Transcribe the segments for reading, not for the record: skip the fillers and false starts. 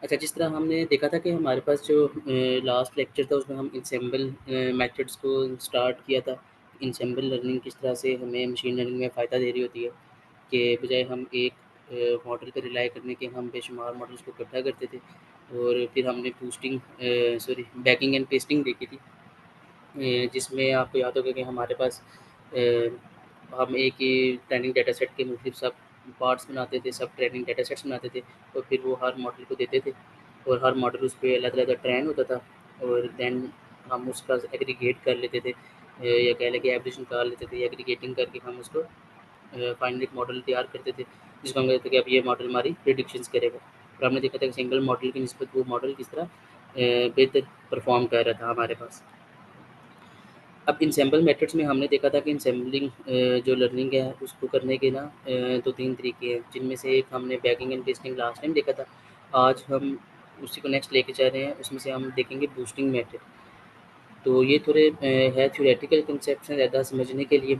अच्छा, जिस तरह हमने देखा था कि हमारे पास जो लास्ट लेक्चर था उसमें हम इंसेंबल मेथड्स को स्टार्ट किया था। इंसेंबल लर्निंग किस तरह से हमें मशीन लर्निंग में फ़ायदा दे रही होती है, कि बजाय हम एक मॉडल पे रिलाय करने के हम बेशुमार मॉडल्स को इकट्ठा करते थे। और फिर हमने बैकिंग एंड पेस्टिंग देखी थी, जिसमें आपको याद होगा कि हमारे पास हम एक ही ट्रेनिंग डेटा सेट के मुख्तलिफ सब पार्ट्स बनाते थे, सब ट्रेनिंग डेटा सेट्स बनाते थे और फिर वो हर मॉडल को देते थे और हर मॉडल उस पे अलग-अलग ट्रेन होता था और देन हम उसका एग्रीगेट कर लेते थे, या कह लें कि एवरेज निकाल लेते थे। एग्रीगेटिंग करके हम उसको फाइनल एक मॉडल तैयार करते थे, जिसको हम कहते थे कि अब ये मॉडल हमारी प्रेडिक्शंस करेगा। और हमने देखा था कि सिंगल मॉडल की निस्बत वो मॉडल किस तरह बेहतर परफ़ॉर्म कर रहा था हमारे पास। अब इनसेंबल मेथड्स में हमने देखा था कि इनसेंबलिंग जो लर्निंग है उसको करने के ना 2-3 तरीके हैं, जिनमें से एक हमने backing and testing last time देखा था। आज हम उसी को नेक्स्ट लेके जा रहे हैं, उसमें से हम देखेंगे बूस्टिंग मेथड। तो ये थोड़े है थ्योरेटिकल कांसेप्ट्स हैं ज़्यादा समझने के लिए,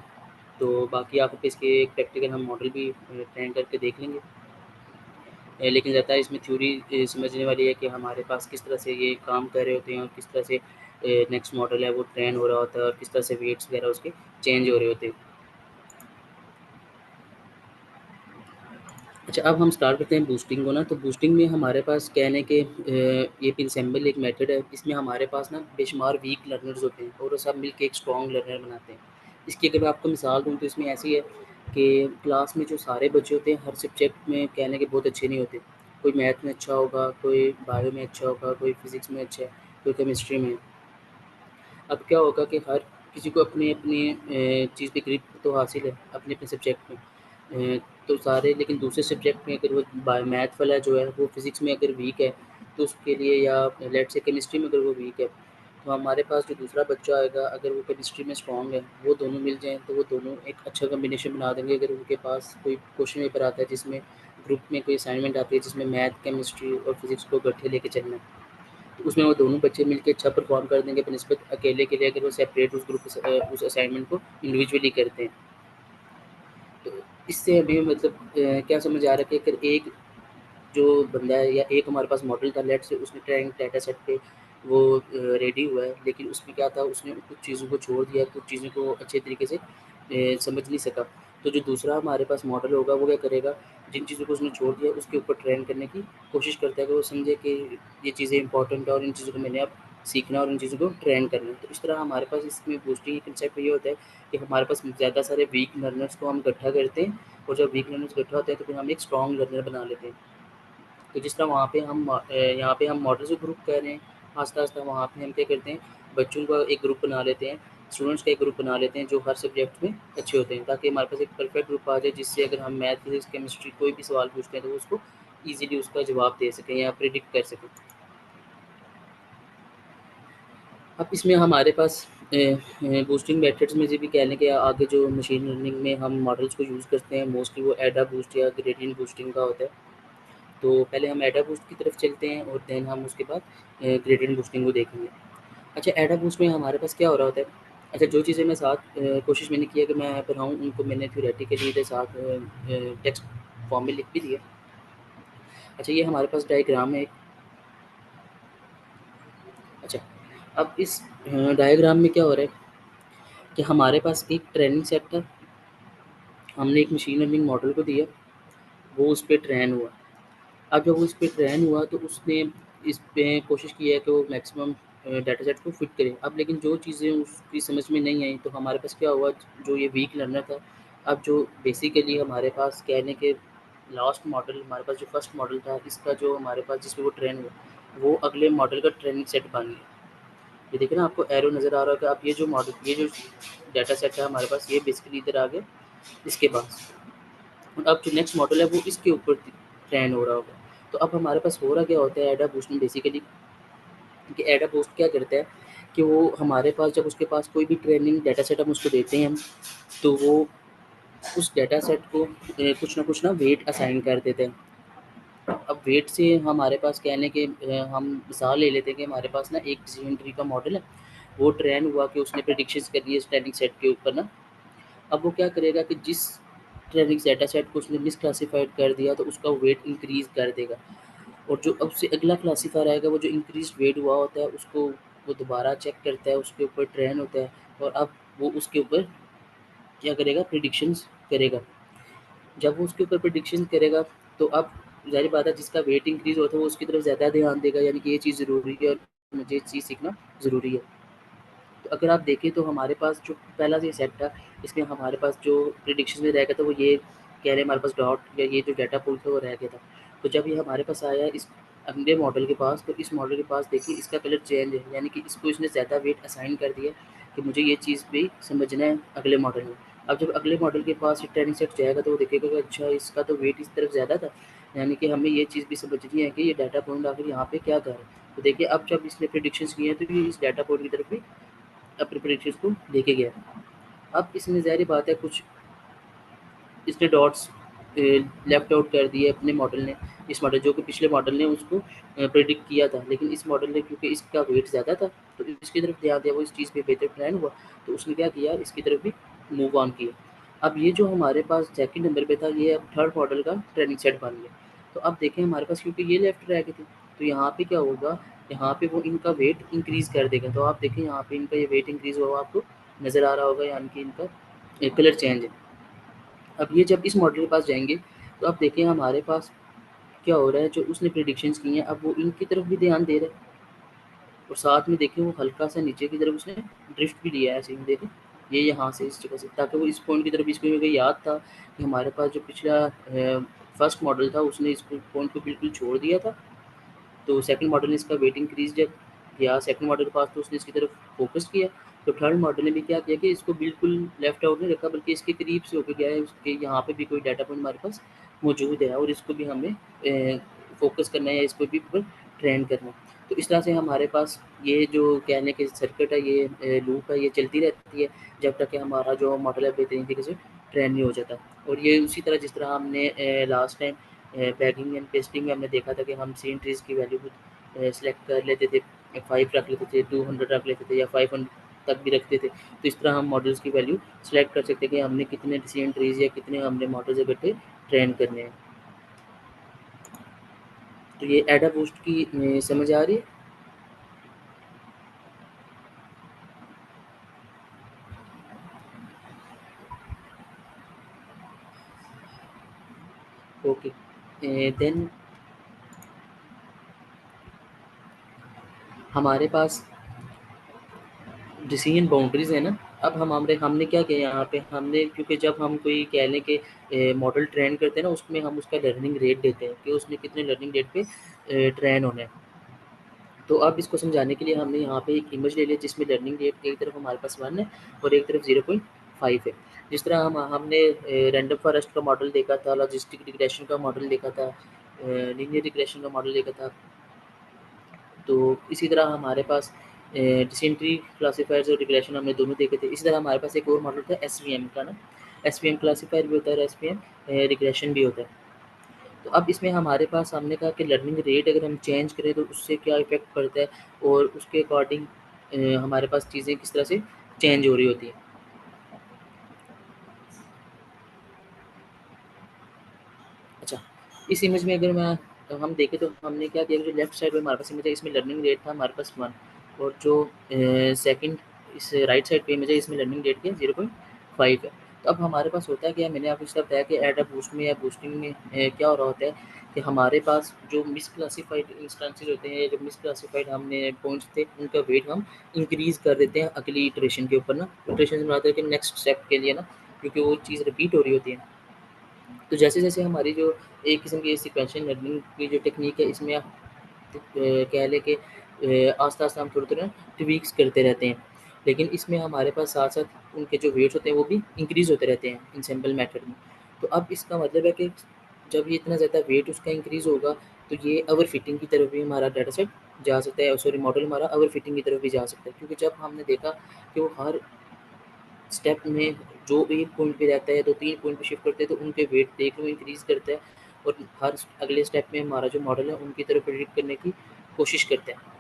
तो बाकी आप पे इसके एक प्रैक्टिकल हम मॉडल भी ट्रेन करके देख लेंगे। लेकिन ज़्यादा इसमें थ्योरी समझने वाली है कि हमारे पास किस तरह से ये काम कर रहे होते हैं और किस तरह से नेक्स्ट मॉडल है वो ट्रेन हो रहा होता है और किस तरह से वेट्स वगैरह उसके चेंज हो रहे होते हैं। अच्छा, अब हम स्टार्ट करते हैं बूस्टिंग को ना, तो बूस्टिंग में हमारे पास कहने के ये इनसेंबल एक मेथड है, इसमें हमारे पास ना बेशुमार वीक लर्नर्स होते हैं और वो सब मिलके एक स्ट्रॉन्ग लर्नर बनाते हैं। इसकी अगर मैं आपको मिसाल दूँ तो इसमें ऐसी है कि क्लास में जो सारे बच्चे होते हैं हर सब्जेक्ट में कहने के बहुत अच्छे नहीं होते। कोई मैथ में अच्छा होगा, कोई बायो में अच्छा होगा, कोई फिज़िक्स में अच्छा है, कोई केमिस्ट्री में। अब क्या होगा कि हर किसी को अपनी-अपनी चीज़ पे ग्रिप तो हासिल है, अपने-अपने सब्जेक्ट में। तो सारे लेकिन दूसरे सब्जेक्ट में अगर वो मैथ वाला जो है वो फिज़िक्स में अगर वीक है, तो उसके लिए या लेट्स से केमिस्ट्री में अगर वो वीक है, तो हमारे पास जो दूसरा बच्चा आएगा अगर वो केमिस्ट्री में स्ट्रॉन्ग है, वो दोनों मिल जाएँ तो वो दोनों एक अच्छा कॉम्बिनेशन बना देंगे। अगर उनके पास कोई क्वेश्चन पेपर आता है जिसमें ग्रुप में कोई असाइनमेंट आती है जिसमें मैथ, केमिस्ट्री और फिज़िक्स को इकट्ठे लेके चलना है। तो उसमें वो दोनों बच्चे मिलके अच्छा परफ़ॉर्म कर देंगे बनिस्बत अकेले के लिए अगर वो सेपरेट उस असाइनमेंट को इंडिविजुअली करते हैं। तो इससे हमें मतलब क्या समझ आ रहा है कि अगर एक जो बंदा है या एक हमारे पास मॉडल था, लेट्स से उसने ट्रेनिंग डेटा सेट पे वो रेडी हुआ है, लेकिन उसमें क्या था उसने कुछ चीज़ों को छोड़ दिया, कुछ चीज़ों को अच्छे तरीके से समझ नहीं सका। तो जो दूसरा हमारे पास मॉडल होगा वो क्या करेगा, जिन चीज़ों को उसने छोड़ दिया उसके ऊपर ट्रेन करने की कोशिश करता है कि वो समझे कि ये चीज़ें इंपॉर्टेंट है और इन चीज़ों को मैंने अब सीखना और इन चीज़ों को ट्रेन करना है। तो इस तरह हमारे पास इसमें बूस्टिंग कंसेप्ट ये होता है कि हमारे पास ज़्यादा सारे वीक लर्नर्स को हम इकट्ठा करते हैं और जब वीक लर्नर्स इकट्ठा होते हैं तो फिर हम एक स्ट्रॉन्ग लर्नर बना लेते हैं। तो जिस तरह वहाँ पे यहाँ पे हम मॉडल से ग्रुप कर रहे हैं, आस्ता-आस्ता वहाँ पे हम क्या करते हैं, बच्चों का एक ग्रुप बना लेते हैं, स्टूडेंट्स का एक ग्रुप बना लेते हैं जो हर सब्जेक्ट में अच्छे होते हैं, ताकि हमारे पास एक परफेक्ट ग्रुप आ जाए जिससे अगर हम मैथ, फिज़िक्स, केमिस्ट्री कोई भी सवाल पूछते हैं तो वो उसको ईज़िली उसका जवाब दे सकें या प्रिडिक्ट कर सकें। अब इसमें हमारे पास बूस्टिंग मेथड्स में से भी कह लें कि आगे जो मशीन लर्निंग में हम मॉडल्स को यूज़ करते हैं मोस्टली वो एडा बूस्ट या ग्रेडिएंट बूस्टिंग का होता है। तो पहले हम एडा बूस्ट की तरफ चलते हैं और देन हम उसके बाद ग्रेडिएंट बूस्टिंग को देखेंगे। अच्छा, एडा बूस्ट में हमारे पास क्या हो रहा होता है? अच्छा, जो चीज़ें मैं साथ कोशिश मैंने की है कि मैं पढ़ाऊँ उनको मैंने थ्योरेटिकली के साथ टेक्स्ट फॉर्म में लिख भी दिया। अच्छा, ये हमारे पास डायग्राम है एक। अच्छा, अब इस डायग्राम में क्या हो रहा है कि हमारे पास एक ट्रेनिंग सेट था, हमने एक मशीन लर्निंग मॉडल को दिया, वो उस पे ट्रेन हुआ। अब जब वो इस पे ट्रेन हुआ तो उसने इस पे कोशिश की है कि वो मैक्सिमम डाटा सेट को फिट करे। अब लेकिन जो चीज़ें उसकी समझ में नहीं आई तो हमारे पास क्या हुआ, जो ये वीक लर्नर था, अब जो बेसिकली हमारे पास कहने के लास्ट मॉडल हमारे पास जो फर्स्ट मॉडल था इसका जो हमारे पास जिस पे वो ट्रेन हुआ, वो अगले मॉडल का ट्रेनिंग सेट बन गया। ये देखिए ना आपको एरो नज़र आ रहा होगा। अब ये जो डाटा सेट है हमारे पास ये बेसिकली इधर आ गया इसके पास। और अब जो नेक्स्ट मॉडल है वो इसके ऊपर ट्रेन हो रहा होगा। तो अब हमारे पास हो रहा क्या होता है एडा बूस्ट में बेसिकली, कि एडा बूस्ट क्या करता है कि वो हमारे पास जब उसके पास कोई भी ट्रेनिंग डाटा सेट हम उसको देते हैं हम, तो वो उस डाटा सेट को कुछ ना वेट असाइन कर देते हैं। अब वेट से हमारे पास कहने के हम मिसाल ले लेते हैं कि हमारे पास ना एक डिसीजन ट्री का मॉडल है, वो ट्रेन हुआ कि उसने प्रेडिक्शंस कर दी है इस ट्रेनिंग सेट के ऊपर ना। अब वो क्या करेगा कि जिस ट्रेनिंग डेटा सेट को उसने मिसक्लासिफाइड कर दिया तो उसका वेट इंक्रीज़ कर देगा। और जो अब से अगला क्लासिफ़ायर आएगा वो जो इंक्रीज़्ड वेट हुआ होता है उसको वो दोबारा चेक करता है, उसके ऊपर ट्रेन होता है और अब वो उसके ऊपर क्या करेगा, प्रेडिक्शंस करेगा। जब वो उसके ऊपर प्रेडिक्शन करेगा तो अब ज़ाहिर बात है जिसका वेट इंक्रीज़ होता है वो उसकी तरफ ज़्यादा ध्यान देगा, यानी कि ये चीज़ ज़रूरी है और मुझे ये चीज़ सीखना ज़रूरी है। तो अगर आप देखें तो हमारे पास जो पहला ये सेट था, इसमें हमारे पास जो प्रेडिक्शन में रह गया था वो ये कह लें हमारे पास डॉट या ये जो डाटा पूल था वो रह गया था। तो जब ये हमारे पास आया इस अगले मॉडल के पास, तो इस मॉडल के पास देखिए इसका कलर चेंज है, यानी कि इसको इसने ज़्यादा वेट असाइन कर दिया कि मुझे ये चीज़ भी समझना है अगले मॉडल में। अब जब अगले मॉडल के पास ये ट्रेनिंग सेट जाएगा तो वो देखेगा कि अच्छा इसका तो वेट इस तरफ ज़्यादा था, यानी कि हमें ये चीज़ भी समझनी है कि ये डाटा पॉइंट आखिर यहाँ पे क्या कर रहा है। तो देखिए अब जब इसने प्रेडिक्शंस किए हैं तो ये इस डाटा पॉइंट की तरफ भी अपने प्रेडिक्शंस को लेके गया। अब इसमें ज़ाहिर बात है कुछ इसने डॉट्स लेफ्ट आउट कर दिए अपने मॉडल ने, इस मॉडल जो कि पिछले मॉडल ने उसको प्रेडिक्ट किया था, लेकिन इस मॉडल ने क्योंकि इसका वेट ज़्यादा था तो इसकी तरफ ध्यान दिया, वो इस चीज़ पे बेहतर प्लान हुआ तो उसने क्या किया इसकी तरफ भी मूव ऑन किया। अब ये जो हमारे पास सेकंड नंबर पे था ये अब थर्ड मॉडल का ट्रेनिंग सेट बन गया। तो अब देखें हमारे पास क्योंकि ये लेफ्ट रह गए थे तो यहाँ पे क्या होगा, यहाँ पे वो इनका वेट इंक्रीज़ कर देगा। तो आप देखें यहाँ पे इनका ये वेट इंक्रीज़ हुआ आपको नज़र आ रहा होगा, यानी कि इनका कलर चेंज है। अब ये जब इस मॉडल के पास जाएँगे, तो अब देखिए हमारे पास क्या हो रहा है, जो उसने प्रेडिक्शंस की हैं, अब वो इनकी तरफ भी ध्यान दे रहा है और साथ में देखिए वो हल्का-सा नीचे की तरफ उसने ड्रिफ्ट भी लिया है ऐसे ही देखिए, ये यहाँ से इस जगह से ताकि वो इस पॉइंट की तरफ इसको क्योंकि याद था कि हमारे पास जो पिछला फर्स्ट मॉडल था उसने इस पॉइंट को बिल्कुल छोड़ दिया था। तो सेकंड मॉडल ने इसका वेट इंक्रीज़ जब किया सेकंड मॉडल के पास तो उसने इसकी तरफ फ़ोकस किया। तो थर्ड मॉडल ने भी क्या किया कि इसको बिल्कुल लेफ्ट आउट नहीं रखा बल्कि इसके करीब से होके गया है, उसके यहाँ पे भी कोई डाटा पॉइंट हमारे पास मौजूद है और इसको भी हमें फ़ोकस करना है या इसको भी ऊपर ट्रेन करना है। तो इस तरह से हमारे पास ये जो कहने के सर्किट है ये लूप है ये चलती रहती है जब तक कि हमारा जो मॉडल है बेहतरीन तरीके से ट्रेन नहीं हो जाता। और ये उसी तरह जिस तरह हमने last time bagging and pasting में हमने देखा था कि हम सीन ट्रीज़ की वैल्यू को सेलेक्ट कर लेते थे, 5 रख लेते थे, 200 रख लेते थे या 500 तक भी रखते थे। तो इस तरह हम मॉडल्स की वैल्यू सेलेक्ट कर सकते हैं कि हमने कितने सीन ट्रीज़ या कितने हमने मॉडल्स इकट्ठे ट्रेन करने हैं। तो ये एडा बूस्ट की समझ आ रही है? ओके। देन हमारे पास डिसीजन बाउंड्रीज़ है ना, अब हम हमने क्या किया यहाँ पे हमने क्योंकि जब हम कोई कह लें कि मॉडल ट्रेन करते हैं ना उसमें हम उसका लर्निंग रेट देते हैं कि उसने कितने लर्निंग रेट पे ट्रेन होना है। तो अब इसको समझाने के लिए हमने यहाँ पे एक इमेज ले लिया जिसमें लर्निंग रेट एक तरफ हमारे पास 1 है और एक तरफ 0.5 है। जिस तरह हमने रैंडम फॉरेस्ट का मॉडल देखा था, लॉजिस्टिक रिग्रेशन का मॉडल देखा था, लीनियर रिग्रेशन का मॉडल देखा था। तो इसी तरह हमारे पास डिसेंट ट्री क्लासिफायर्स और रिग्रेशन हमने दोनों देखे थे। इसी तरह हमारे पास एक और मॉडल था एसवीएम का ना, एसवीएम क्लासिफायर भी होता है और एसवीएम रिग्रेशन भी होता है। तो अब इसमें हमारे पास हमने कहा कि लर्निंग रेट अगर हम चेंज करें तो उससे क्या इफ़ेक्ट पड़ता है और उसके अकॉर्डिंग हमारे पास चीज़ें किस तरह से चेंज हो रही होती हैं। अच्छा, इस इमेज में अगर मैं तो हम देखें तो हमने क्या किया, जो लेफ्ट साइड में हमारे पास इमेज है इसमें लर्निंग रेट था हमारे पास 1 और जो सेकंड इस राइट साइड पे इमेज है इसमें लर्निंग रेट क्या है 0.5 है। तो अब हमारे पास होता है क्या, मैंने आपको इसका बताया कि ऐड अ बूस्ट में या बूस्टिंग में क्या हो रहा होता है कि हमारे पास जो मिसक्लासिफाइड इंस्टेंसेस होते हैं, जो मिसक्लासिफाइड हमने पॉइंट्स थे उनका वेट हम इंक्रीज़ कर देते हैं अगली इटरेशन के ऊपर ना, इटरेशन से मुराद है कि नेक्स्ट स्टेप के लिए ना, क्योंकि वो चीज़ रिपीट हो रही होती है। तो जैसे-जैसे हमारी जो एक किस्म की सीक्वेंशियल लर्निंग की जो टेक्नीक है इसमें आप कह लें कि आस्ता-आस्ता हम थोड़ा-थोड़ा ट्वीक्स करते रहते हैं। लेकिन इसमें हमारे पास साथ-साथ उनके जो वेट्स होते हैं वो भी इंक्रीज़ होते रहते हैं इनसेंबल मेथड में। तो अब इसका मतलब है कि जब ये इतना ज़्यादा वेट उसका इंक्रीज़ होगा तो ये ओवरफिटिंग की तरफ भी हमारा डाटा सेट जा सकता है, सॉरी मॉडल हमारा ओवरफिटिंग की तरफ भी जा सकता है। क्योंकि जब हमने देखा कि वो हर स्टेप में जो एक पॉइंट पे रहता है तो 3 पॉइंट पे शिफ्ट करते हैं तो उनके वेट देख लो इंक्रीज़ करता है और हर अगले स्टेप में हमारा जो मॉडल है उनकी तरफ प्रेडिक्ट करने की कोशिश करता है।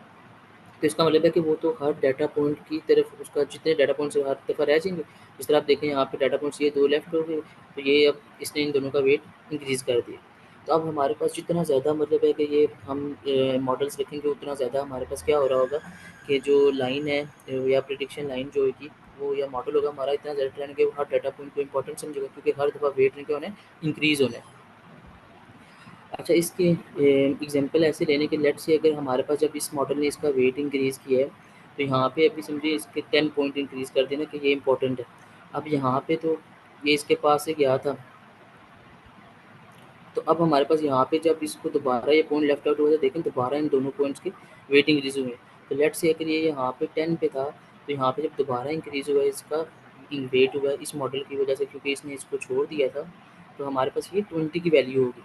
तो इसका मतलब है कि वो तो हर डाटा पॉइंट की तरफ उसका जितने डाटा पॉइंट्स हर दफ़ा रह जाएँगे। जिस तरह आप देखें यहाँ पे डाटा पॉइंट्स ये 2 लेफ्ट हो गए, तो ये अब इसने इन दोनों का वेट इंक्रीज़ कर दिया। तो अब हमारे पास जितना ज़्यादा मतलब है कि ये हम मॉडल्स रखेंगे उतना ज़्यादा हमारे पास क्या हो रहा होगा कि जो लाइन है या प्रिडिक्शन लाइन जो होगी वो या मॉडल होगा हमारा इतना ज़्यादा ट्रेंड कि वो हर डाटा पॉइंट को इंपॉर्टेंट समझेगा क्योंकि हर दफ़ा वेट नहीं क्या होना है इंक्रीज़ होना है। अच्छा इसके एग्ज़ाम्पल ऐसे लेने के लेट्स से अगर हमारे पास जब इस मॉडल ने इसका वेट इंक्रीज़ किया है, तो यहाँ पे अभी समझिए इसके 10 पॉइंट इंक्रीज़ कर देना कि ये इम्पोर्टेंट है। अब यहाँ पे तो ये इसके पास से गया था, तो अब हमारे पास यहाँ पे जब इसको दोबारा ये पॉइंट लेफ्ट आउट हुआ था, देखें दोबारा इन दोनों पॉइंट्स की वेट इंक्रीज़ हुए हैं। तो लेट्स से अगर ये यहाँ पे 10 पे था, तो यहाँ पे जब दोबारा इंक्रीज़ हुआ है इसका वेट हुआ है इस मॉडल की वज़ह से क्योंकि इसने इसको छोड़ दिया था, तो हमारे पास ये 20 की वैल्यू होगी।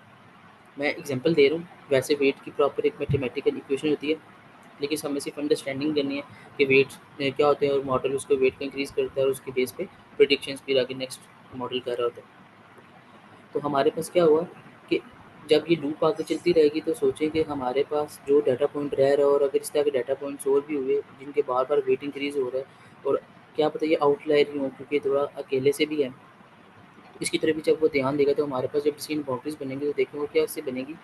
मैं एग्जांपल दे रहा हूँ, वैसे वेट की प्रॉपर एक मैथमेटिकल इक्वेशन होती है, लेकिन हमें सिर्फ अंडरस्टैंडिंग करनी है कि वेट क्या होते हैं और मॉडल उसको वेट को इंक्रीज़ करता है और उसके बेस पे प्रेडिक्शंस फिर आगे नेक्स्ट मॉडल कर रहा होता है। तो हमारे पास क्या हुआ कि जब ये लूप आगे चलती रहेगी तो सोचें कि हमारे पास जो डाटा पॉइंट रह रहा है और अगर इस तरह के डाटा पॉइंट्स और भी हुए जिनके बार-बार वेट इंक्रीज़ हो रहा है और क्या पता ये आउटलायर ही हों क्योंकि थोड़ा अकेले से भी है। इसकी तरफ भी जब वो ध्यान देगा तो हमारे पास जब इसकी बाउंड्रीज़ बनेंगी तो देखें वो क्या इससे बनेगी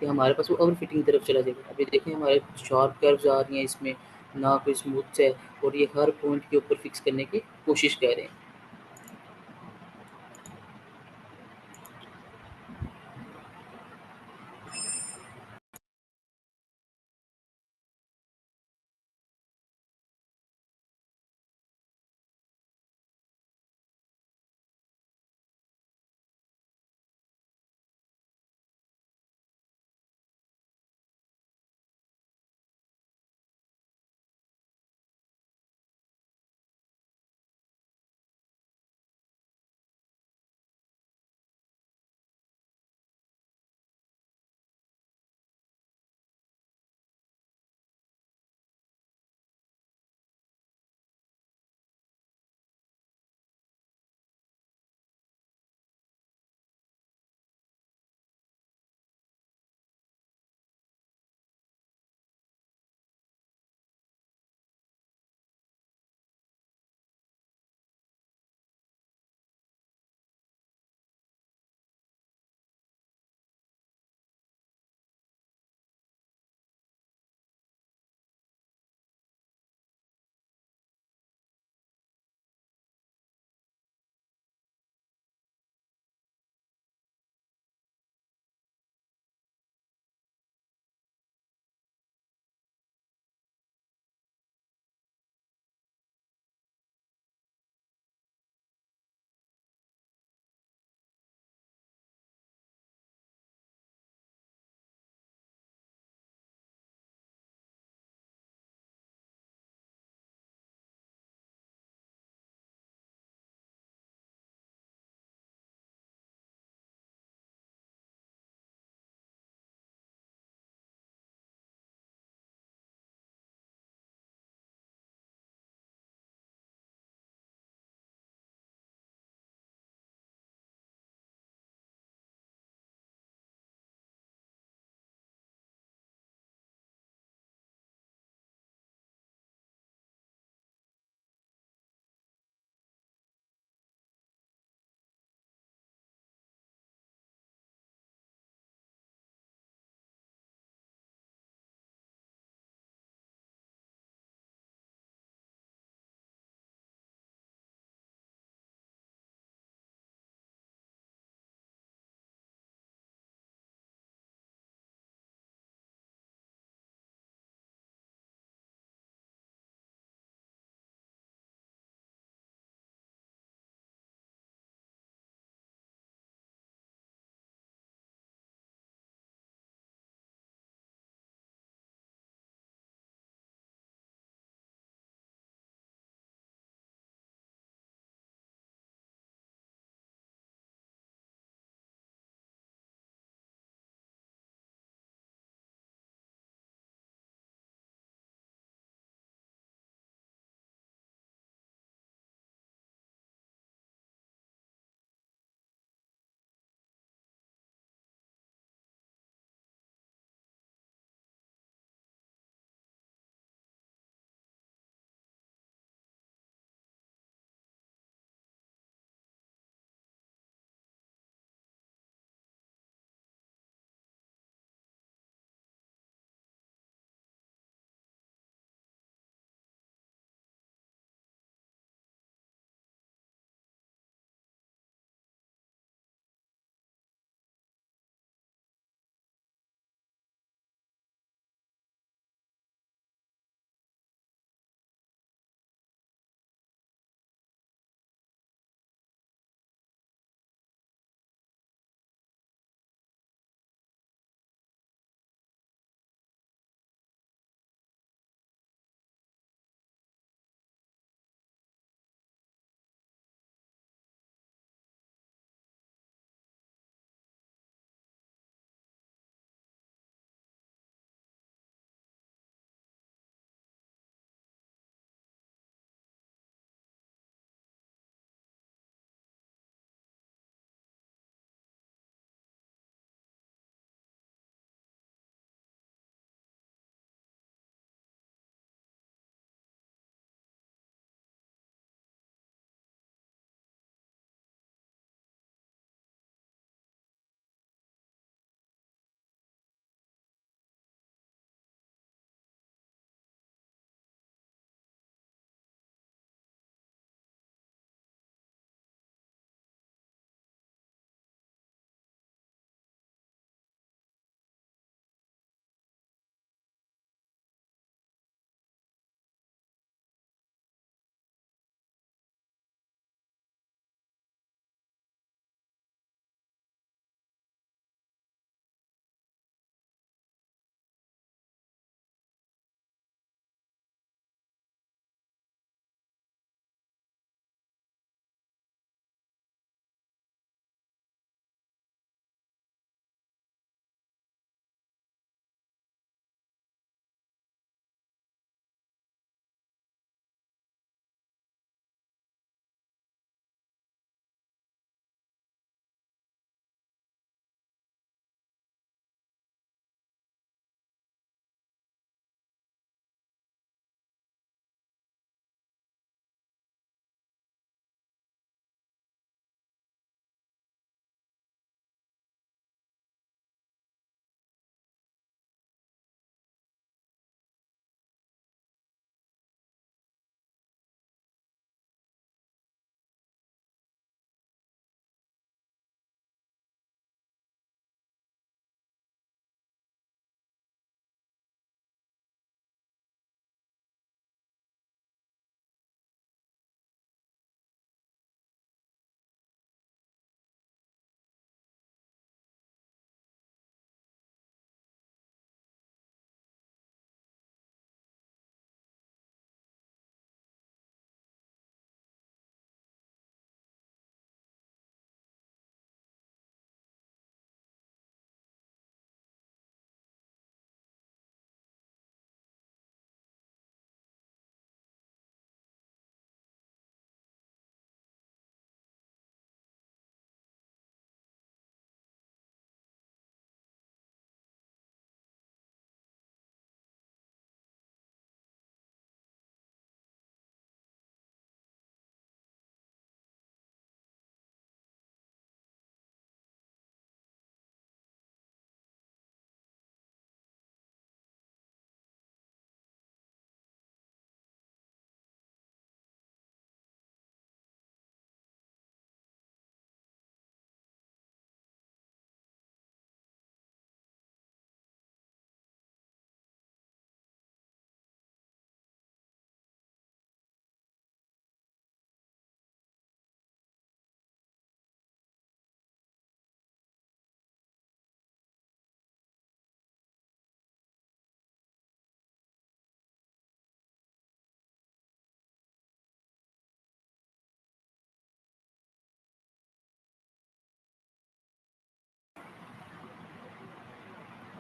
कि हमारे पास वो ओवरफिटिंग की तरफ चला जाएगा। अभी देखें हमारे शार्प कर्व्स आ रही हैं इसमें, ना कोई स्मूथ है और ये हर पॉइंट के ऊपर फिक्स करने की कोशिश कर रहे हैं।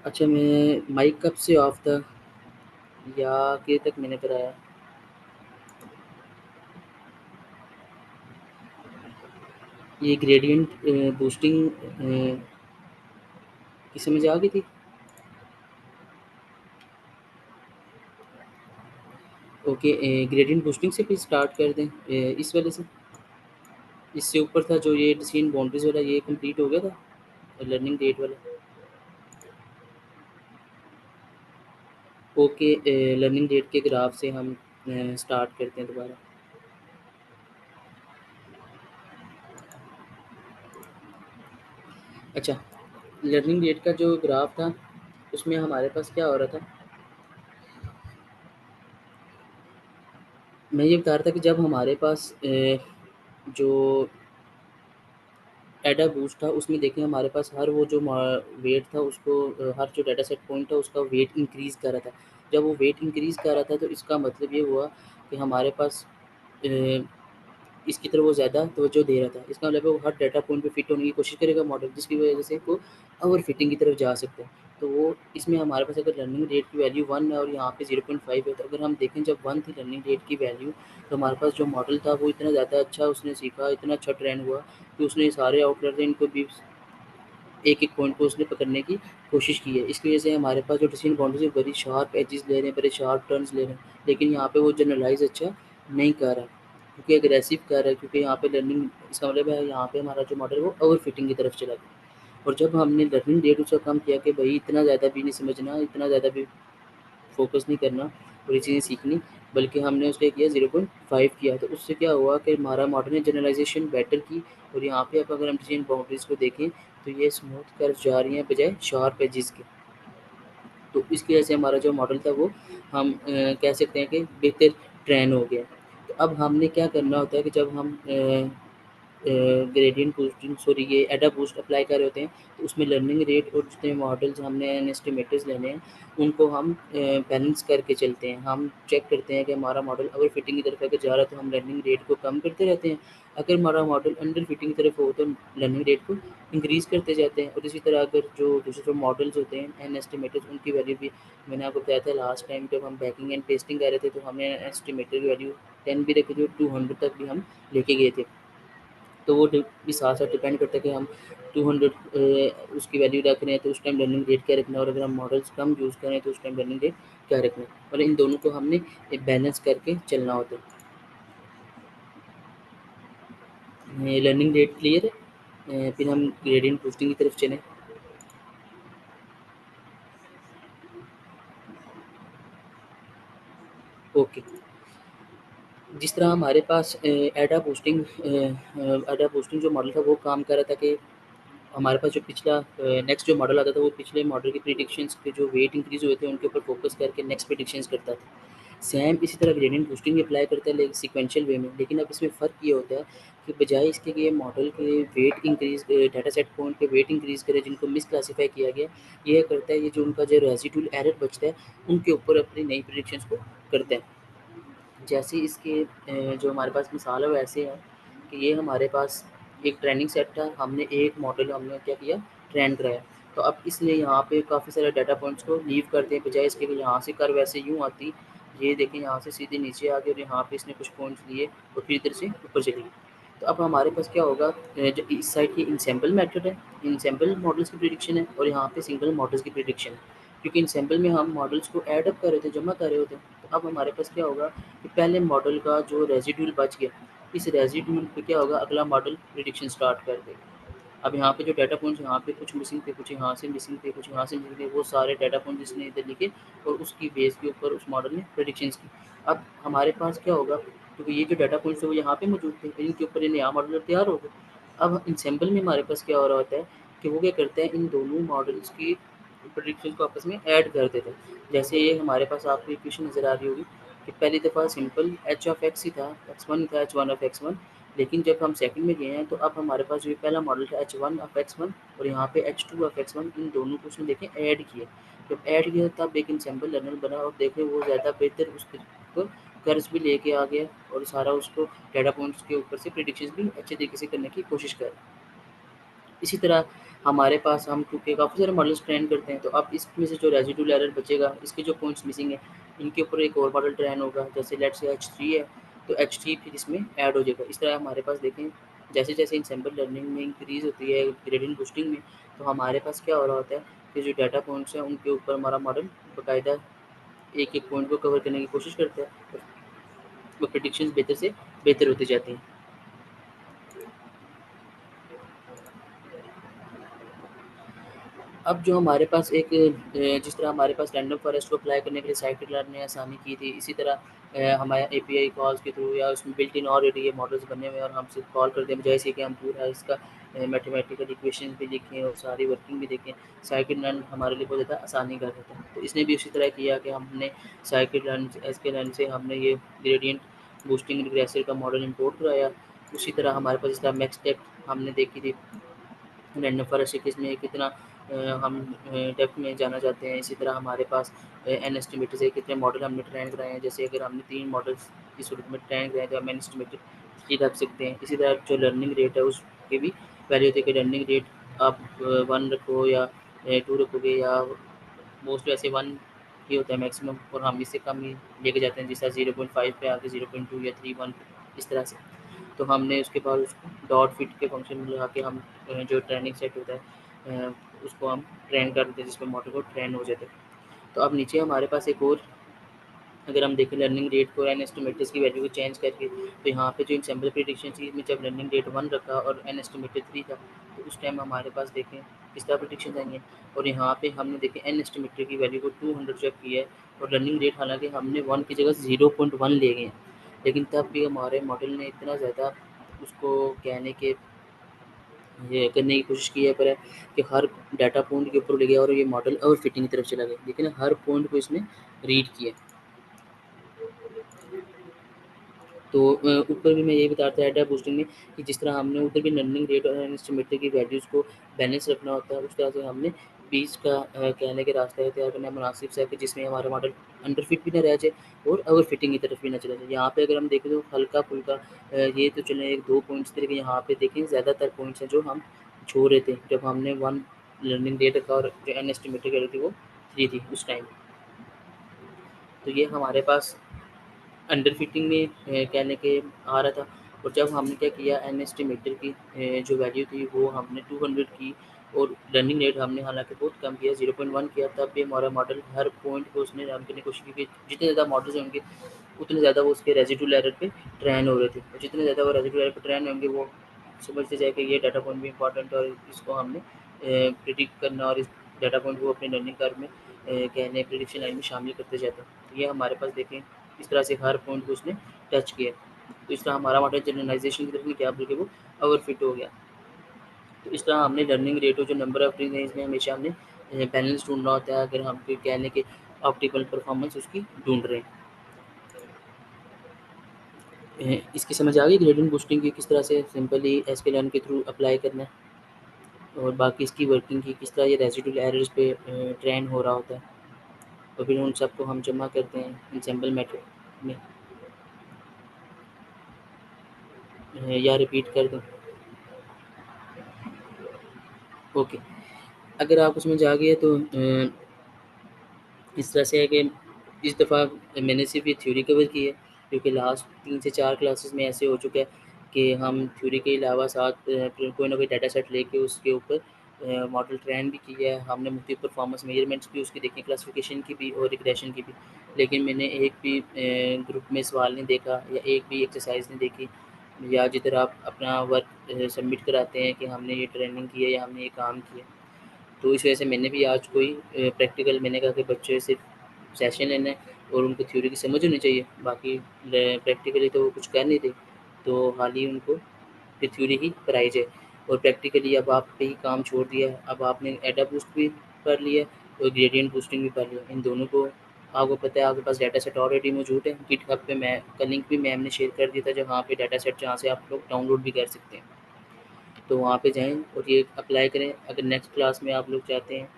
अच्छा, मैं माइक कब से ऑफ था या किधर तक मैंने कराया? ये ग्रेडियंट बूस्टिंग की समझ आ गई थी? ओके, ग्रेडियंट बूस्टिंग से फिर स्टार्ट कर दें, इस वाले से। इससे ऊपर था जो ये डिसीजन बाउंड्रीज वाला, ये कंप्लीट हो गया था लर्निंग डेट वाला। ओके, लर्निंग डेट के ग्राफ से हम स्टार्ट करते हैं दोबारा। अच्छा, लर्निंग डेट का जो ग्राफ था उसमें हमारे पास क्या हो रहा था, मैं ये बता रहा था कि जब हमारे पास जो डाटा बूस्ट था उसमें देखें हमारे पास हर वो जो वेट था उसको हर जो डाटा सेट पॉइंट था उसका वेट इंक्रीज़ कर रहा था। जब वो वेट इंक्रीज़ कर रहा था तो इसका मतलब ये हुआ कि हमारे पास अ, इसकी तरफ वो ज़्यादा तवज्जो दे रहा था। इसका मतलब है वो हर डाटा पॉइंट पे फिट होने की कोशिश करेगा मॉडल, जिसकी वजह से वो ओवर फिटिंग की तरफ जा सकता है। तो वो इसमें हमारे पास अगर लर्निंग रेट की वैल्यू 1 है और यहाँ पे 0.5 है, तो अगर हम देखें जब 1 थी लर्निंग रेट की वैल्यू, तो हमारे पास जो मॉडल था वो इतना ज़्यादा अच्छा उसने सीखा, इतना अच्छा ट्रेन हुआ कि उसने सारे आउटलायर थे इनको भी एक-एक पॉइंट को उसने पकड़ने की कोशिश की है। इसकी वजह से हमारे पास जो डिसीजन बाउंड्रीज़ है बड़ी शार्प एजेस ले रहे हैं, बड़े शार्प टर्न्स ले रहे हैं। लेकिन यहाँ पे वो जनरलाइज़ अच्छा नहीं कर रहा, क्योंकि अग्रेसिव कर रहा है, क्योंकि यहाँ पे लर्निंग, इसका मतलब है यहाँ पे हमारा जो मॉडल है वो ओवर फिटिंग की तरफ चला गया। और जब हमने लर्निंग रेट उसका कम किया कि भई इतना ज़्यादा भी नहीं समझना, इतना ज़्यादा भी फ़ोकस नहीं करना और ये चीज़ें सीखनी, बल्कि हमने उसके किया 0.5 किया, तो उससे क्या हुआ कि हमारा मॉडल ने जनरलाइज़ेशन बेटर की। और यहाँ पे अब अगर हम डिसीजन बाउंड्रीज़ को देखें तो ये स्मूथ कर्व जा रही हैं बजाय शार्प एजेस के। तो इसकी वजह से हमारा जो मॉडल था वो हम कह सकते हैं कि बेहतर ट्रेन हो गया। तो अब हमने क्या करना होता है कि जब हम ग्रेडियंट बूस्टिंग, सॉरी, ये एडा बूस्ट अप्लाई कर रहे होते हैं, तो उसमें लर्निंग रेट और जितने मॉडल्स हमने एस्टिमेटर्स लेने हैं उनको हम बैलेंस करके चलते हैं। हम चेक करते हैं कि हमारा मॉडल अगर फिटिंग की तरफ अगर जा रहा है तो हम लर्निंग रेट को कम करते रहते हैं, अगर हमारा मॉडल अंडर फिटिंग की तरफ हो तो लर्निंग रेट को इंक्रीज़ करते जाते हैं। और इसी तरह अगर जो दूसरे जो मॉडल्स होते हैं एन एस्टिमेटर्स, उनकी वैल्यू भी मैंने आपको बताया था लास्ट टाइम जब हम बैकिंग एंड टेस्टिंग कर रहे थे, तो हमने एस्टिमेटर की वैल्यू 10 भी रखी थी और 200 तक भी हम लेके गए थे। तो वो भी साथ साथ डिपेंड करता है कि हम 200 उसकी वैल्यू रख रहे हैं तो उस टाइम लर्निंग रेट क्या रखना है, और अगर हम मॉडल्स कम यूज़ करें तो उस टाइम लर्निंग रेट क्या रखना है, और इन दोनों को हमने बैलेंस करके चलना होता है। लर्निंग रेट क्लियर है, फिर हम ग्रेडियंट बूस्टिंग की तरफ चलें। ओके, जिस तरह हमारे पास एडा बूस्टिंग जो मॉडल था वो काम कर रहा था कि हमारे पास जो पिछला नेक्स्ट जो मॉडल आता था वो पिछले मॉडल के प्रिडिक्शंस के जो वेट इंक्रीज़ हुए थे उनके ऊपर फोकस करके नेक्स्ट प्रिडिक्शंस करता था। सेम इसी तरह ग्रेडिएंट बूस्टिंग भी अप्लाई करता है लेकिन सीक्वेंशियल वे में। लेकिन अब इसमें फ़र्क ये होता है कि बजाय इसके कि ये मॉडल के weight increase data set point के वेट इंक्रीज़ करे जिनको मिसक्लासिफ़ाई किया गया, ये करता है ये जो उनका जो रेसिडुअल एरर बचता है उनके ऊपर अपनी नई प्रिडिक्शंस को करता है। जैसे इसके जो हमारे पास मिसाल है वो ऐसे है कि ये हमारे पास एक ट्रेनिंग सेट था, हमने एक मॉडल हमने क्या किया, ट्रेन कराया। तो अब इसलिए यहाँ पे काफ़ी सारे डाटा पॉइंट्स को लीव करते हैं बजाय इसके कि यहाँ से कर्व ऐसे यूँ आती, ये देखें यहाँ से सीधे नीचे आ गई और यहाँ पे इसने कुछ पॉइंट्स लिए और फिर इधर से ऊपर चली गई। तो अब हमारे पास क्या होगा, जो इस साइड की इनसैम्पल मेथड है, इनसैम्पल मॉडल्स की प्रिडिक्शन है और यहाँ पे सिंगल मॉडल्स की प्रिडिक्शन है। क्योंकि इनसैम्पल में हम मॉडल्स को ऐड अप कर रहे थे, जमा कर रहे होते हैं। तो अब हमारे पास क्या होगा कि पहले मॉडल का जो रेज़िड्यूल बच गया, इस रेज़िड्यूल पे क्या होगा, अगला मॉडल प्रिडिक्शन स्टार्ट कर देगा। अब यहाँ पे जो डाटा पॉइंट्स यहाँ पे कुछ मिसिंग थे, कुछ यहाँ से मिसिंग थे, कुछ यहाँ से मिसिंग थे, वो सारे डाटा पॉइंट्स इसने इधर लिखे और उसकी बेस के ऊपर उस मॉडल ने प्रेडिक्शंस की। अब हमारे पास क्या होगा, क्योंकि ये जो डाटा पॉइंट्स थे वो यहाँ पे मौजूद थे, इनके ऊपर ये नया मॉडल तैयार हो गया। अब इंसेंबल में हमारे पास क्या हो रहा होता है कि वो क्या करते हैं, इन दोनों मॉडल्स की प्रेडिक्शंस को आपस में ऐड कर देते हैं। जैसे ये हमारे पास आपको इक्वेशन नज़र आ रही होगी कि पहली दफ़ा सिंपल एच ऑफ एक्स ही था, एक्स वन ही था, H one of X one. लेकिन जब हम सेकंड में गए हैं तो अब हमारे पास जो ये पहला मॉडल था H one of X one और यहाँ पे H two of X one, इन दोनों को उसने देखें ऐड किया। जब ऐड किया तब एक इंसेंबल लर्नर बना और देखें वो ज़्यादा बेहतर उसके को कर्व्स भी लेके आ गया और सारा उसको डाटा पॉइंट्स के ऊपर से प्रेडिक्शंस भी अच्छे तरीके से करने की कोशिश कर। इसी तरह हमारे पास हम क्योंकि काफ़ी सारे मॉडल्स ट्रेन करते हैं, तो अब इसमें से जो रेज़िडुअल एरर बचेगा, इसके जो पॉइंट्स मिसिंग हैं, इनके ऊपर एक और मॉडल ट्रेन होगा। जैसे लेट्स से H3 है, तो H3 फिर इसमें ऐड हो जाएगा। इस तरह हमारे पास देखें, जैसे-जैसे इनसेम्बल लर्निंग में इंक्रीज़ होती है, ग्रेडिएंट बूस्टिंग में, तो हमारे पास क्या हो रहा होता है कि जो डाटा पॉइंट्स हैं, उनके ऊपर हमारा मॉडल बाकायदा एक-एक पॉइंट को कवर करने की कोशिश करता है। वो प्रेडिक्शंस बेहतर से बेहतर होती जाती हैं। अब जो हमारे पास एक जिस तरह हमारे पास रैंडम फॉरेस्ट को अप्लाई करने के लिए scikit-learn ने आसानी की थी, इसी तरह हमारे एपीआई कॉल्स के थ्रू या उसमें बिल्ट इन ऑलरेडी ये मॉडल्स बने हुए हैं और हम सिर्फ कॉल कर दें, बजाय इसके कि हम पूरा इसका मैथमेटिकल इक्वेशंस भी लिखें और सारी वर्किंग भी देखें। scikit-learn हमारे लिए बहुत ज़्यादा आसानी कर देता है। तो इसने भी उसी तरह किया कि हमने scikit-learn sklearn से हमने ये ग्रेडिएंट बूस्टिंग रिग्रेसर का मॉडल इम्पोर्ट कराया। उसी तरह हमारे पास जिस तरह मैक्सटेक हमने देखी थी, रैंडम फॉरेस्ट केस में कितना हम डेप्थ में जाना चाहते हैं। इसी तरह हमारे पास एन एस्टिमेटर से कितने मॉडल हमने ट्रेन कराए हैं। जैसे अगर हमने 3 मॉडल्स की सूरत में ट्रेन कराए तो हम एन एस्टिमेटर 3 रख सकते हैं। इसी तरह जो लर्निंग रेट है उसकी भी वैल्यू होती है कि लर्निंग रेट आप 1 रखो या 2 रखोगे या मोस्ट वैसे 1 ही होता है मैक्सिमम और हम इससे कम ही लेके जाते हैं। जिस तरह 0.5 पे आके 0.2 या 3, 1 इस तरह से। तो हमने उसके बाद उसको डॉट फिट के फंक्शन में लगा के हम जो ट्रेनिंग सेट होता है उसको हम ट्रेन कर देते हैं जिसमें मॉडल को ट्रेन हो जाता है। तो अब नीचे हमारे पास एक और अगर हम देखें लर्निंग रेट को एन एस्टिमेटर्स की वैल्यू को चेंज करके, तो यहाँ पे जो सैम्पल प्रेडिक्शन थी इसमें जब लर्निंग रेट 1 रखा और एन एस्टिमेटेड 3 था, तो उस टाइम हमारे पास देखें किस तरह प्रेडिक्शन आएंगे। और यहाँ पे हमने देखें एन एस्टिमेटेड की वैल्यू को 200 चेक किया है और लर्निंग रेट हालांकि हमने 1 की जगह 0.1 ले गए हैं, लेकिन तब भी हमारे मॉडल ने इतना ज़्यादा उसको कहने के ये करने की कोशिश की है पर है कि हर डाटा पॉइंट के ऊपर ले गया और ये मॉडल ओवर फिटिंग की तरफ चला गया, लेकिन हर पॉइंट को इसने रीड किया। तो ऊपर भी मैं यही बता रहा था डाटा बूस्टिंग में कि जिस तरह हमने उधर भी लर्निंग रेट और एस्टिमेटेड की वैल्यूज़ को बैलेंस रखना होता है, उस तरह से हमने बीच का कहने के रास्ता तैयार करना है मुनासिब सा कि जिसमें हमारा मॉडल अंडर फिट भी ना रह जाए और ओवर फिटिंग की तरफ भी ना चला जाए। यहाँ पे अगर हम देखें तो हल्का-फुल्का ये तो चलें 1-2 पॉइंट्स थे, लेकिन यहाँ पे देखें ज़्यादातर पॉइंट्स हैं जो हम छू रहे थे जब हमने 1 लर्निंग रेट रखा और जो अनएस्टिमेटेड वैल्यू थी वो 3 थी उस टाइम। तो ये हमारे पास अंडर फिटिंग में कहने के आ रहा था। और जब हमने क्या किया एन एस्टिमेटर की जो वैल्यू थी वो हमने 200 की और रनिंग रेट हमने हालांकि बहुत कम किया 0.1 किया, तब भी हमारा मॉडल हर पॉइंट को उसने रन करने की कोशिश की कि जितने ज़्यादा मॉडल्स होंगे उतने ज़्यादा वो उसके रेजिडुअल एरर पे ट्रेन हो रहे थे और जितने ज़्यादा वो रेजिडुअल एरर पे ट्रेन होंगे वो समझते जाए कि ये डाटा पॉइंट भी इंपॉर्टेंट है और इसको हमने प्रिडिक्ट करना और इस डाटा पॉइंट को अपने लर्निंग कर्व में कहने प्रिडिक्शन लाइन में शामिल करते जाते हैं। तो ये हमारे पास देखें इस तरह से हर पॉइंट को उसने टच किया। तो इस तरह हमारा मॉडल जनरलाइजेशन की तरफ नहीं गया बल्कि वो ओवर फिट हो गया। तो इस तरह हमने लर्निंग रेट और जो नंबर ऑफ रेंज में हमेशा हमने बैलेंस ढूंढना होता है अगर हम कोई कहने के ऑप्टिमल परफॉर्मेंस उसकी ढूंढ रहे हैं। इसकी समझ आ गई ग्रेडिएंट बूस्टिंग की किस तरह से सिंपली एसक्यूएल के थ्रू अप्लाई करना है और बाकी इसकी वर्किंग की किस तरह ये रेजिडुअल एरर्स पे ट्रेन हो रहा होता है और फिर उन सबको हम जमा करते हैं इंसेंबल मेथड में। या रिपीट कर दूँ? ओके। अगर आपको समझ आ गई है तो इस तरह से है कि इस दफ़ा मैंने सिर्फ़ ये थ्योरी कवर की है, क्योंकि लास्ट 3 से 4 क्लासेस में ऐसे हो चुका है कि हम थ्योरी के अलावा साथ कोई ना कोई डाटा सेट लेके उसके ऊपर मॉडल ट्रेन भी किया है। हमने मुख्तलिफ परफॉर्मेंस मेजरमेंट्स भी उसकी देखी, क्लासिफिकेशन की भी और रिग्रेशन की भी। लेकिन मैंने एक भी ग्रुप में सवाल नहीं देखा या एक भी एक्सरसाइज़ नहीं देखी या जिधर आप अपना वर्क सबमिट कराते हैं कि हमने ये ट्रेनिंग की है या हमने ये काम किया। तो इस वजह से मैंने भी आज कोई प्रैक्टिकल मैंने कहा कि बच्चे सिर्फ सेशन लेना है और उनको थ्योरी की समझ होनी चाहिए, बाकी प्रैक्टिकली तो वो कुछ कर नहीं रहे, तो हाल ही उनको फिर थ्योरी ही कराई जाए। और प्रैक्टिकली अब आप पे ही काम छोड़ दिया है, अब आपने एडा बूस्ट भी कर लिया और ग्रेडिएंट बूस्टिंग भी कर लिया। इन दोनों को आपको पता है आपके पास डाटा सेट ऑलरेडी मौजूद है गिटहब पे, मैं का लिंक भी मैम ने शेयर कर दिया था जहाँ पे डाटा सेट जहाँ से आप लोग डाउनलोड भी कर सकते हैं। तो वहाँ पे जाएँ और ये अप्लाई करें। अगर नेक्स्ट क्लास में आप लोग चाहते हैं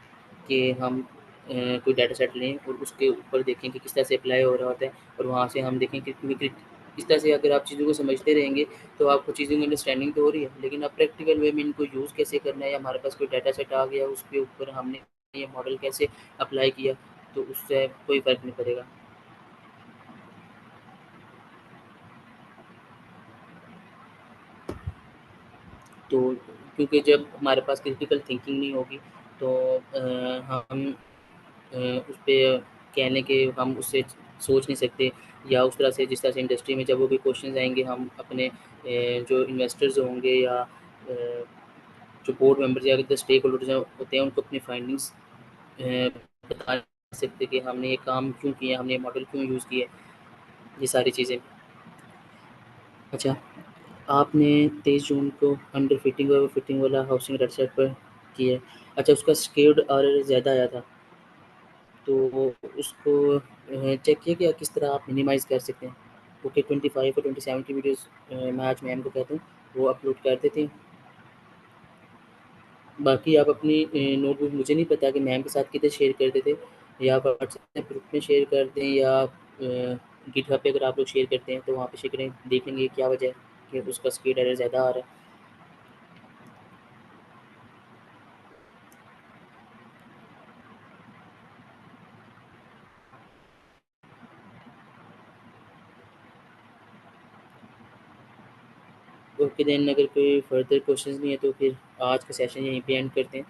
कि हम कोई डाटा सेट लें और उसके ऊपर देखें कि किस तरह से अप्लाई हो रहा होता है और वहाँ से हम देखें कि क्विक इस तरह से अगर आप चीज़ों को समझते रहेंगे, तो आपको चीज़ों की अंडरस्टैंडिंग तो हो रही है, लेकिन अब प्रैक्टिकल वे में इनको यूज़ कैसे करना है या हमारे पास कोई डाटा सेट आ गया, उसके ऊपर हमने ये मॉडल कैसे अप्लाई किया, तो उससे कोई फ़र्क नहीं पड़ेगा। तो क्योंकि जब हमारे पास क्रिटिकल थिंकिंग नहीं होगी, तो हम उस पे कहने के हम उससे सोच नहीं सकते, या उस तरह से जिस तरह से इंडस्ट्री में जब वो भी क्वेश्चंस आएँगे, हम अपने जो इन्वेस्टर्स होंगे या जो बोर्ड मेंबर्स या जो स्टेक होल्डर्स हैं होते हैं, उनको अपनी फाइंडिंग्स बता सकते कि हमने ये काम क्यों किया, हमने ये मॉडल क्यों यूज़ किया, ये सारी चीज़ें। अच्छा, आपने 23 जून को अंडर फिटिंग और फिटिंग वाला हाउसिंग वेबसाइट पर किया। अच्छा, उसका स्केल्ड आर ज़्यादा आया था, तो उसको चेक किया कि किस तरह आप मिनिमाइज़ कर सकते हैं। ओके, 25 और 27 की वीडियोज़ मैं आज मैम को कहता हूँ, वो अपलोड कर देती हैं। बाकी आप अपनी नोटबुक, मुझे नहीं पता कि मैम के साथ किधर शेयर करते थे, या व्हाट्सएप ग्रुप में शेयर कर दें, या गिटहब पे अगर आप लोग शेयर करते हैं तो वहाँ पे शेयर करें, देख लेंगे क्या वजह है कि उसका स्पीड एरर ज़्यादा आ रहा है। ओके देन, अगर कोई फर्दर क्वेश्चंस नहीं है तो फिर आज का सेशन यहीं पे एंड करते हैं।